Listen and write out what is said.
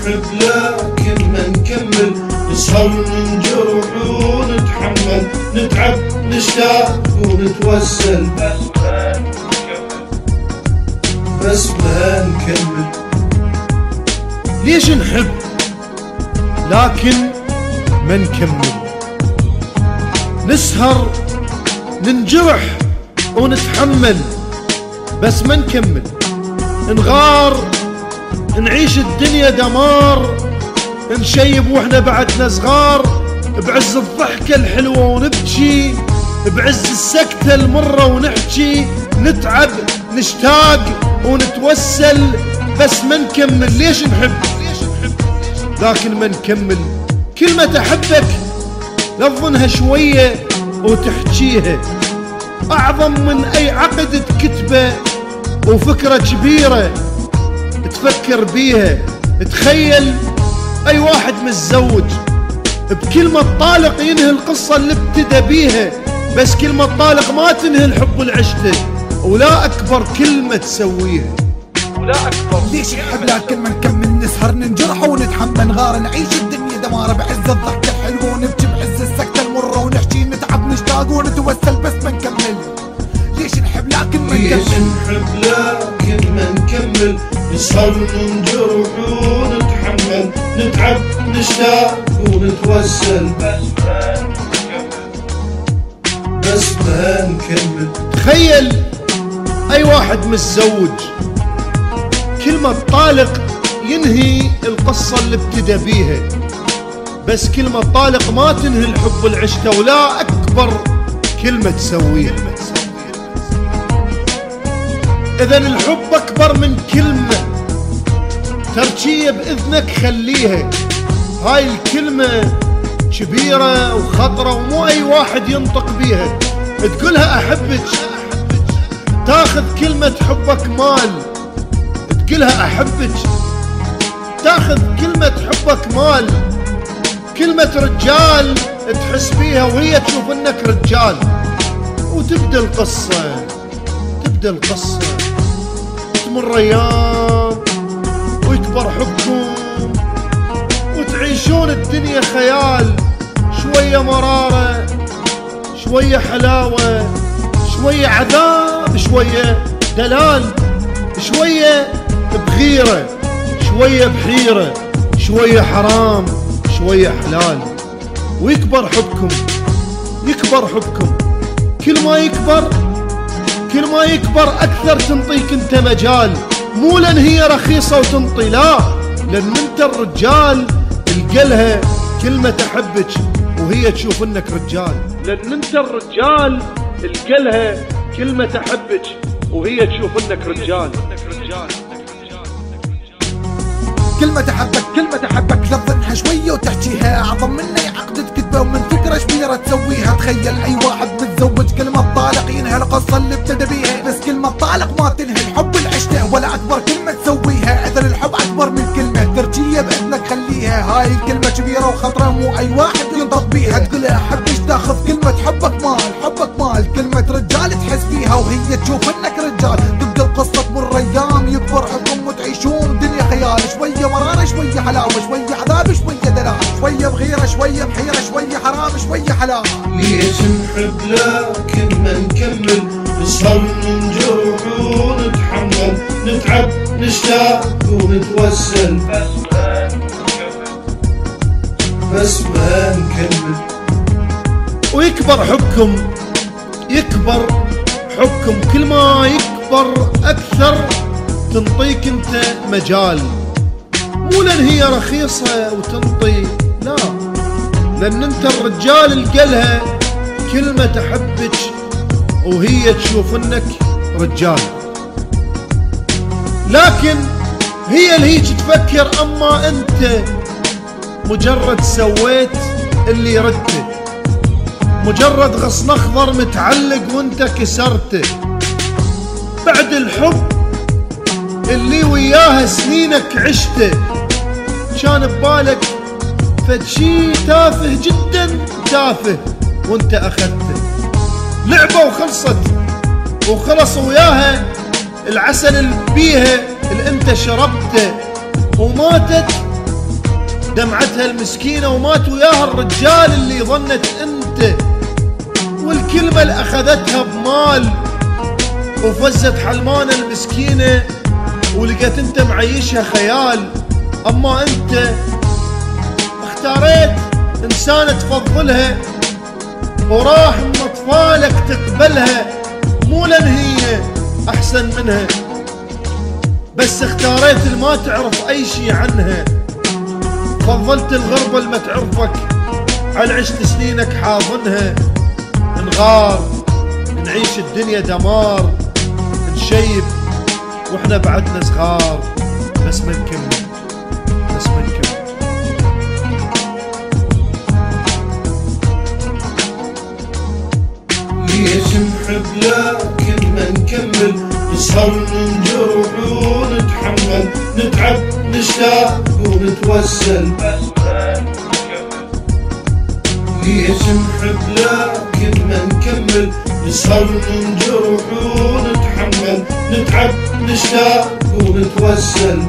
نحب لكن ما نكمل، نسهر ننجرح ونتحمل، نتعب نشتاق ونتوسل، بس ما نكمل. ليش نحب لكن ما نكمل؟ نسهر ننجرح ونتحمل بس ما نكمل، نغار نعيش الدنيا دمار، نشيب واحنا بعدنا صغار، بعز الضحكة الحلوة ونبكي، بعز السكتة المرة ونحكي، نتعب نشتاق ونتوسل بس ما نكمل. ليش نحب لكن ما نكمل؟ كلمة أحبك لفظنها شوية وتحكيها أعظم من أي عقد تكتبه وفكرة كبيرة تفكر بيها. تخيل أي واحد متزوج بكلمة طالق ينهي القصة اللي ابتدى بيها، بس كلمة طالق ما تنهي الحب اللي عشته، ولا أكبر كلمة تسويها ولا أكبر. ليش نحب لكن ما نكمل؟ نسهر ننجرح ونتحمل، نغار نعيش الدنيا دمار، بعز الضحكة الحلوة ونبكي، بعز السكتة المرة ونحكي، نتعب نشتاق ونتوسل بس ما نكمل. ليش نحب لكن ما نكمل؟ ليش نحب لكن ما نكمل؟ نسهر ننجرح ونتحمل، نتعب نشتاق ونتوسل، بس ما نكمل. تخيل أي واحد متزوج كلمة طالق ينهي القصة اللي ابتدى بيها، بس كلمة طالق ما تنهي الحب اللي عشته، ولا أكبر كلمة تسويها. إذن الحب أكبر من كلمة تركية بإذنك خليها. هاي الكلمة كبيرة وخطرة ومو أي واحد ينطق بيها. تقولها أحبك، تاخذ كلمة حبك مال. تقولها أحبك، تاخذ كلمة حبك مال. كلمة رجال تحس بيها وهي تشوف انك رجال، وتبدأ القصة، تبدأ القصة، تمر أيام ويكبر حبكم وتعيشون الدنيا خيال، شوية مرارة شوية حلاوة، شوية عذاب شوية دلال، شوية بغيرة شوية بحيرة، شوية حرام شوية حلال. ويكبر حبكم، يكبر حبكم، كل ما يكبر كل ما يكبر أكثر تنطيك انت مجال. مو لأن هي رخيصة وتنطي، لا، لأن انت الرجال القلها كلمة أحبك وهي تشوف انك رجال. لأن انت الرجال القلها كلمة أحبك وهي تشوف انك رجال. كلمة أحبك، كلمة أحبك لفظنها شوية وتحكيها أعظم من أي عقد تكتبه ومن فكرة كبيرة تسويها. تخيل أي واحد متزوج كلمة طالق ينهي القصة اللي ابتدى بيها، بس كلمة طالق ما تنهي الحب اللي عشته، ولا أكبر كلمة تسويها. إذا الحب أكبر من كلمة تركية بإذنك خليها. هاي الكلمة كبيرة وخطرة مو أي واحد ينطق بيها. تقولها أحبش تاخذ كلمة حبك مال، حبك مال. كلمة رجال تحس فيها وهي تشوف إنك رجال. تبدأ القصة تمر أيام يكبر حبكم وتعيشون الدنيا خيال، شوية مرارة شوية حلاوة، شوية عذاب شوية دلال، شوية بغيرة شوية بحيرة، شوية حرام شوية حلال. ليش نحب لكن ما نكمل؟ نسهر ننجرح ونتحمل، نتعب نشتاق ونتوسل، بس ما نكمل. ويكبر حبكم، يكبر حبكم، كل ما يكبر أكثر تنطيك انت مجال. مو لأن هي رخيصة وتنطي، لا، لأن انت الرجال القلها كلمة أحبك وهي تشوف انك رجال. لكن هي اللي هيك تفكر، اما انت مجرد سويت اللي ردته، مجرد غصن اخضر متعلق وانت كسرته. بعد الحب اللي وياها سنينك عشته، كان ببالك فد شي تافه جدا تافه وانت اخذته. لعبة وخلصت، وخلص وياها العسل اللي بيها اللي انت شربته، وماتت دمعتها المسكينة ومات وياها الرجال اللي ظنت انت، والكلمة اللي اخذتها بمال وفزت حلمانة المسكينة ولقيت انت معيشها خيال. اما انت اختاريت انسانة تفضلها وراح من اطفالك تقبلها، مو لان هي احسن منها، بس اختاريت اللي ما تعرف اي شي عنها. فضلت الغربة اللي ما تعرفك على عشت سنينك حاضنها. نغار نعيش الدنيا دمار، نشيب واحنا بعدنا صغار، بس ما نكمل بس ما نكمل. ليش نحب لكن ما نكمل، نسهر ننجرح ونتحمل، نتعب نشتاق ونتوسل، ليش نحب لكن ما نكمل، نسهر ننجرح ونتحمل، نتعب نشتاق ونتوسل.